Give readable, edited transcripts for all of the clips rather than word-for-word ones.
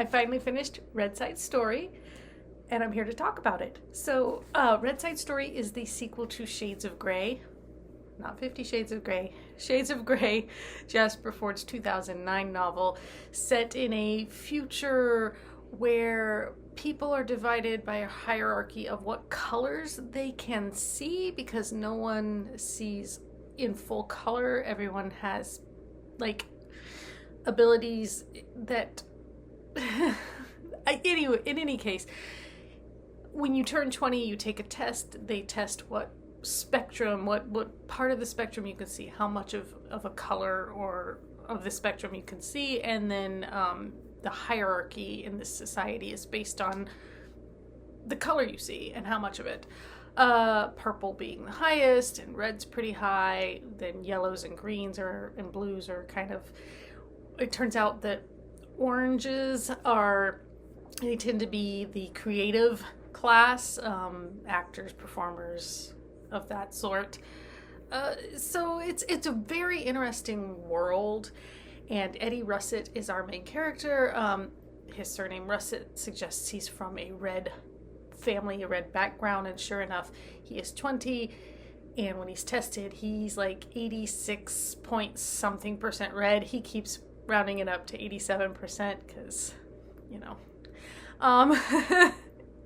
I finally finished Red Side Story, and I'm here to talk about it. So, Red Side Story is the sequel to Shades of Grey. Not 50 Shades of Grey. Shades of Grey, Jasper Fforde's 2009 novel, set in a future where people are divided by a hierarchy of what colors they can see because no one sees in full color. Everyone has, like, abilities that anyway, in any case, when you turn 20, you take a test. They test what spectrum, what part of the spectrum you can see, how much of a color or of the spectrum you can see, and then the hierarchy in this society is based on the color you see and how much of it. Purple being the highest, and red's pretty high, then yellows and greens and blues are kind of, it turns out that oranges they tend to be the creative class, actors, performers of that sort. So it's a very interesting world, and Eddie Russet is our main character. His surname Russet suggests he's from a red family, a red background, and sure enough, he is 20, and when he's tested, he's like 86 point something percent red. He keeps rounding it up to 87% because, you know.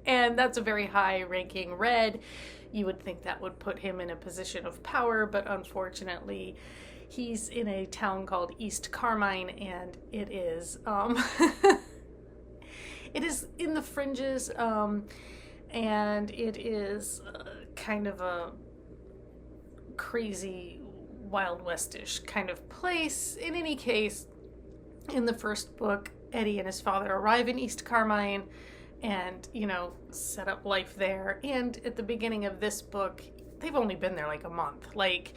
And that's a very high ranking red. You would think that would put him in a position of power, but unfortunately, he's in a town called East Carmine, and it is it is in the fringes, and it is kind of a crazy Wild West-ish kind of place. In any case, in the first book, Eddie and his father arrive in East Carmine and, set up life there. And at the beginning of this book, they've only been there like a month. Like,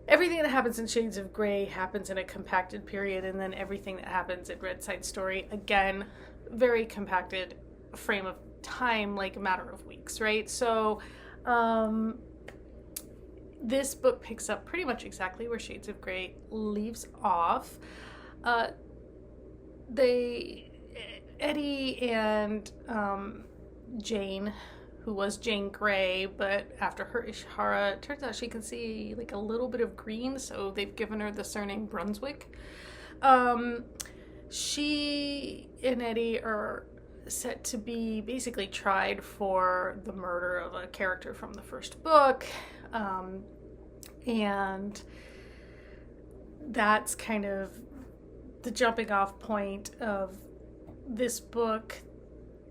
everything that happens in Shades of Grey happens in a compacted period, and then everything that happens at Red Side Story, again, very compacted frame of time, like a matter of weeks, right? So, this book picks up pretty much exactly where Shades of Grey leaves off. Eddie and Jane, who was Jane Grey, but after her Ishihara, it turns out she can see like a little bit of green, so they've given her the surname Brunswick. She and Eddie are set to be basically tried for the murder of a character from the first book, and that's kind of the jumping off point of this book.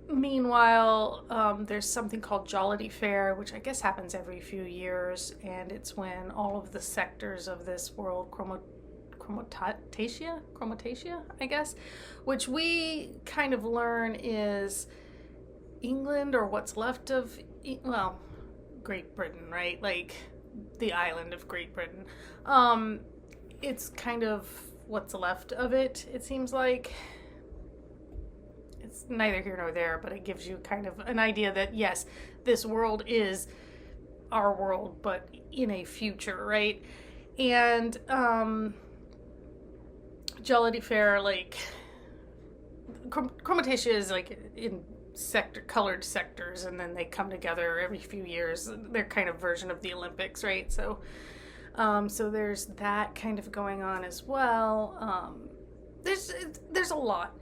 Meanwhile, there's something called Jollity Fair, which I guess happens every few years, and it's when all of the sectors of this world, chromatia, I guess, which we kind of learn is England, or what's left of, Great Britain, right? Like, the island of Great Britain. It's kind of what's left of it, it seems like. It's neither here nor there, but it gives you kind of an idea that, yes, this world is our world, but in a future, right? And Jollity Fair, like, chromatia is like in colored sectors, and then they come together every few years. They're kind of version of the Olympics, right? So there's that kind of going on as well. There's a lot.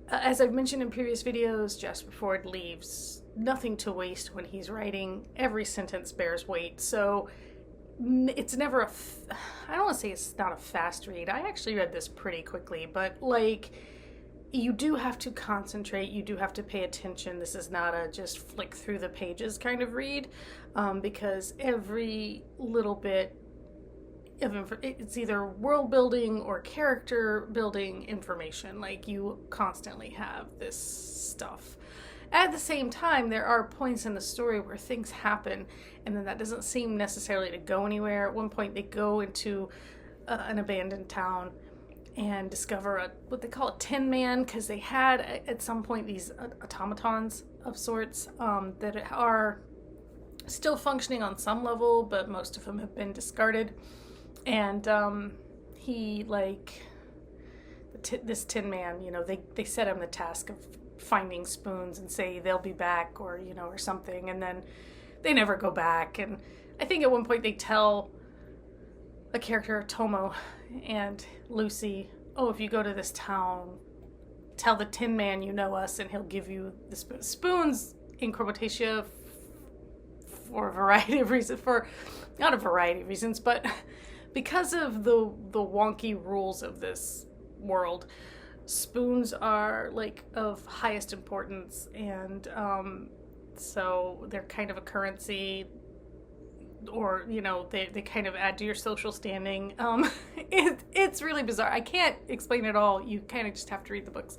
As I've mentioned in previous videos, Jasper Fforde leaves nothing to waste when he's writing. Every sentence bears weight. So it's never I don't want to say it's not a fast read. I actually read this pretty quickly, but like, you do have to concentrate. You do have to pay attention. This is not a just flick through the pages kind of read, because every little bit it's either world building or character building information. Like, you constantly have this stuff. At the same time, there are points in the story where things happen, and then that doesn't seem necessarily to go anywhere. At one point, they go into an abandoned town and discover what they call a Tin Man, because they had at some point these automatons of sorts that are still functioning on some level, but most of them have been discarded. And he, like, the this Tin Man, they set him the task of finding spoons and say they'll be back, or or something, and then they never go back. And I think at one point they tell a character, Tomo and Lucy, oh, if you go to this town, tell the Tin Man you know us and he'll give you the spoons, in quotation, for a variety of reasons, not a variety of reasons, but because of the wonky rules of this world, spoons are like of highest importance, and so they're kind of a currency, or they kind of add to your social standing. It's really bizarre. I can't explain it all. You kind of just have to read the books.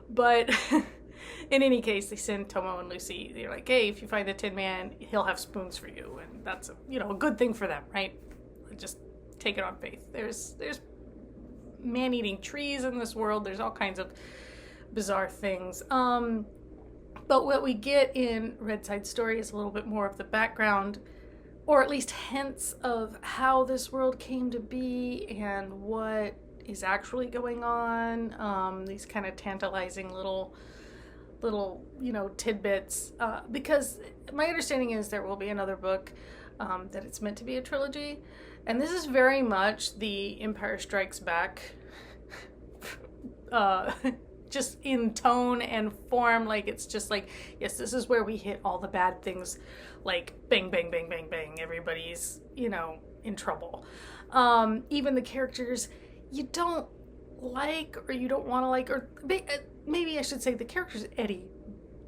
But in any case, they send Tomo and Lucy. They're like, hey, if you find the Tin Man, he'll have spoons for you, and that's a good thing for them, right? Just take it on faith. There's man-eating trees in this world. There's all kinds of bizarre things. But what we get in Red Side Story is a little bit more of the background, or at least hints of how this world came to be and what is actually going on. These kind of tantalizing little tidbits. Because my understanding is there will be another book, that it's meant to be a trilogy. And this is very much the Empire Strikes Back, just in tone and form. Like, it's just like, yes, this is where we hit all the bad things, like bang, bang, bang, bang, bang. Everybody's, in trouble. Even the characters you don't like, or you don't want to like, or maybe I should say the characters Eddie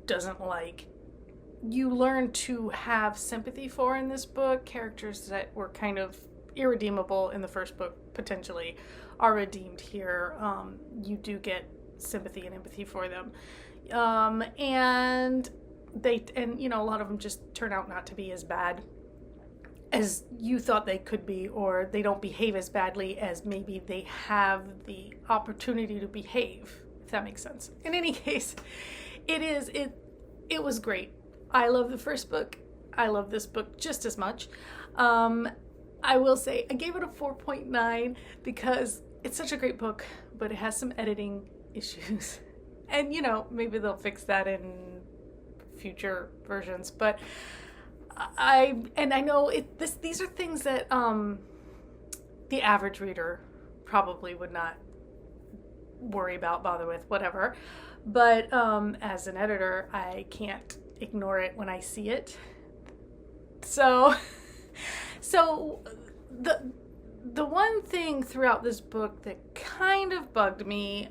doesn't like, you learn to have sympathy for in this book. Characters that were kind of irredeemable in the first book potentially are redeemed here. You do get sympathy and empathy for them, and a lot of them just turn out not to be as bad as you thought they could be, or they don't behave as badly as maybe they have the opportunity to behave, if that makes sense. In any case, it was great. I love the first book. I love this book just as much. I will say I gave it a 4.9 because it's such a great book, but it has some editing issues. And, maybe they'll fix that in future versions. But I know these are things that the average reader probably would not worry about, bother with, whatever. But as an editor, I can't ignore it when I see it. So the one thing throughout this book that kind of bugged me,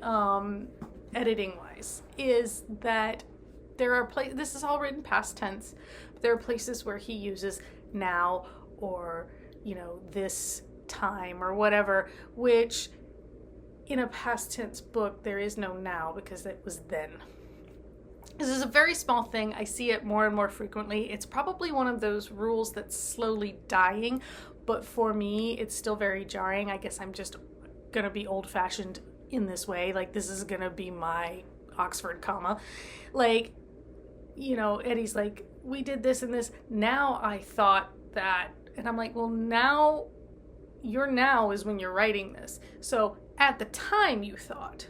editing wise, is that there are this is all written past tense, but there are places where he uses now, or this time, or whatever, which in a past tense book there is no now, because it was then. This is a very small thing. I see it more and more frequently. It's probably one of those rules that's slowly dying, but for me, it's still very jarring. I guess I'm just going to be old-fashioned in this way. Like, this is going to be my Oxford comma. Like, Eddie's like, we did this and this. Now I thought that. And I'm like, well, now, your now is when you're writing this. So at the time you thought.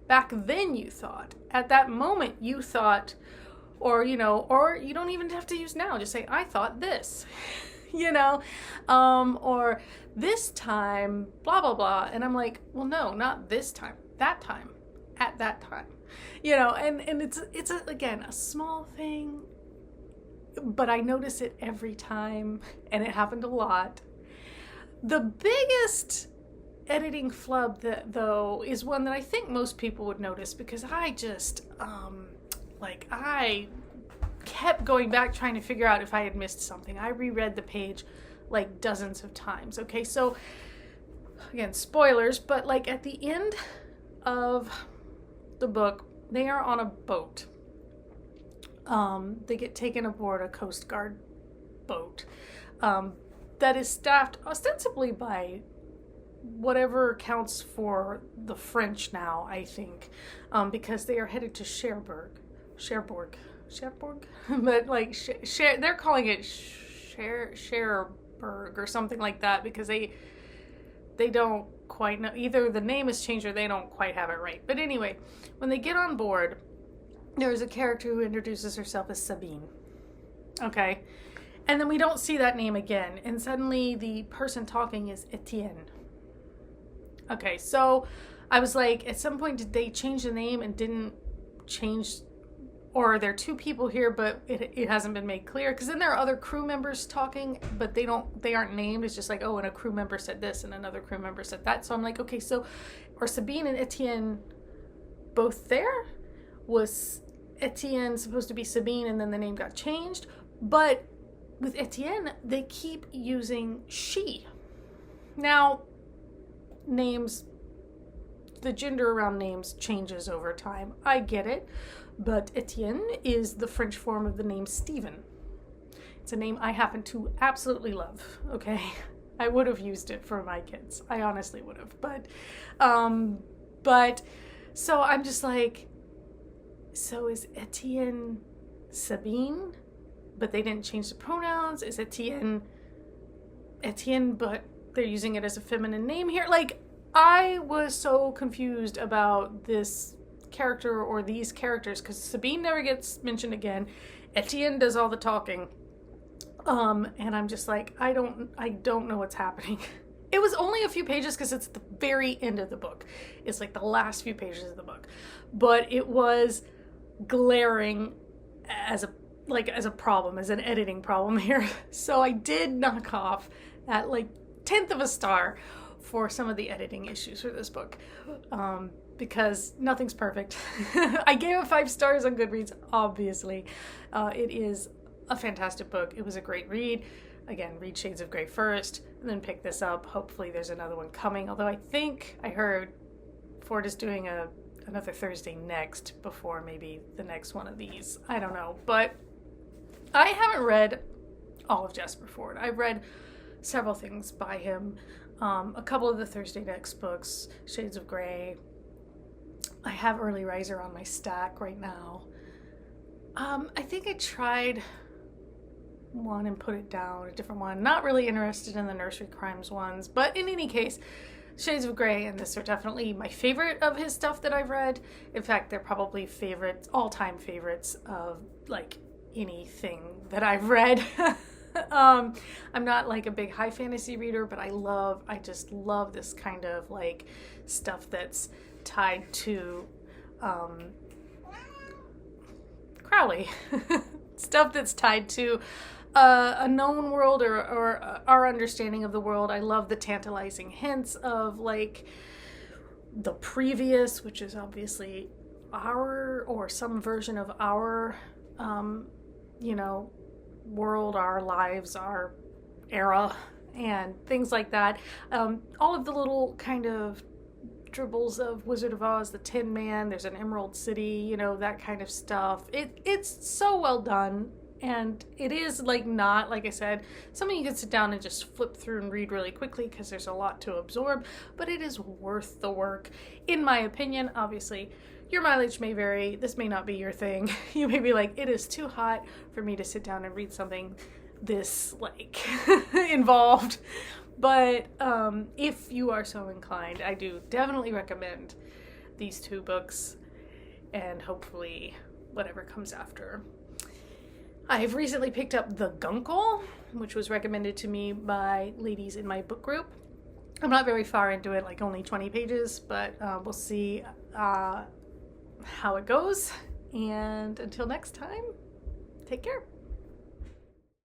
Back then you thought, at that moment you thought, or you don't even have to use now, just say, I thought this, or this time, blah, blah, blah. And I'm like, well, no, not this time, that time, at that time, and it's again, a small thing, but I notice it every time, and it happened a lot. The biggest editing flub, though, is one that I think most people would notice, because I just I kept going back trying to figure out if I had missed something. I reread the page like dozens of times. Okay, so again, spoilers, but like at the end of the book, they are on a boat. They get taken aboard a Coast Guard boat that is staffed ostensibly by whatever counts for the French now, I think, because they are headed to Cherbourg, but like they're calling it Cherbourg or something like that, because they don't quite know. Either the name has changed or they don't quite have it right. But anyway, when they get on board, there's a character who introduces herself as Sabine. Okay? And then we don't see that name again. And suddenly the person talking is Etienne. Okay, so I was like, at some point, did they change the name and didn't change, or are there two people here, but it hasn't been made clear? Because then there are other crew members talking, but they aren't named. It's just like, oh, and a crew member said this and another crew member said that. So I'm like, okay, so are Sabine and Etienne both there? Was Etienne supposed to be Sabine and then the name got changed? But with Etienne, they keep using she. Now, names, the gender around names changes over time. I get it. But Etienne is the French form of the name Stephen. It's a name I happen to absolutely love, okay? I would have used it for my kids. I honestly would have. But so I'm just like, so is Etienne Sabine? But they didn't change the pronouns? Is Etienne, but they're using it as a feminine name here? Like, I was so confused about this character or these characters, because Sabine never gets mentioned again. Etienne does all the talking. And I'm just like, I don't know what's happening. It was only a few pages because it's the very end of the book. It's like the last few pages of the book. But it was glaring as a problem, as an editing problem here. So I did knock off at like 1/10 of a star for some of the editing issues for this book. Because nothing's perfect. I gave it 5 stars on Goodreads, obviously. It is a fantastic book. It was a great read. Again, read Shades of Grey first, and then pick this up. Hopefully there's another one coming, although I think I heard Ford is doing another Thursday next before maybe the next one of these. I don't know, but I haven't read all of Jasper Fforde. I've read several things by him. A couple of the Thursday Next books, Shades of Grey. I have Early Riser on my stack right now. I think I tried one and put it down, a different one. Not really interested in the nursery crimes ones, but in any case, Shades of Grey and this are definitely my favorite of his stuff that I've read. In fact, they're probably favorites, all-time favorites of like anything that I've read. I'm not like a big high fantasy reader, but I just love this kind of like stuff that's tied to Crowley. Stuff that's tied to a known world or our understanding of the world. I love the tantalizing hints of like the previous, which is obviously our or some version of our world, our lives, our era, and things like that. All of the little kind of dribbles of Wizard of Oz, the Tin Man, there's an Emerald City, that kind of stuff. It's so well done, and it is not, like I said, something you can sit down and just flip through and read really quickly because there's a lot to absorb, but it is worth the work, in my opinion. Obviously, your mileage may vary. This may not be your thing. You may be like, it is too hot for me to sit down and read something this involved. But if you are so inclined, I do definitely recommend these 2 books and hopefully whatever comes after. I've recently picked up The Guncle, which was recommended to me by ladies in my book group. I'm not very far into it, like only 20 pages, but we'll see how it goes. And until next time, take care.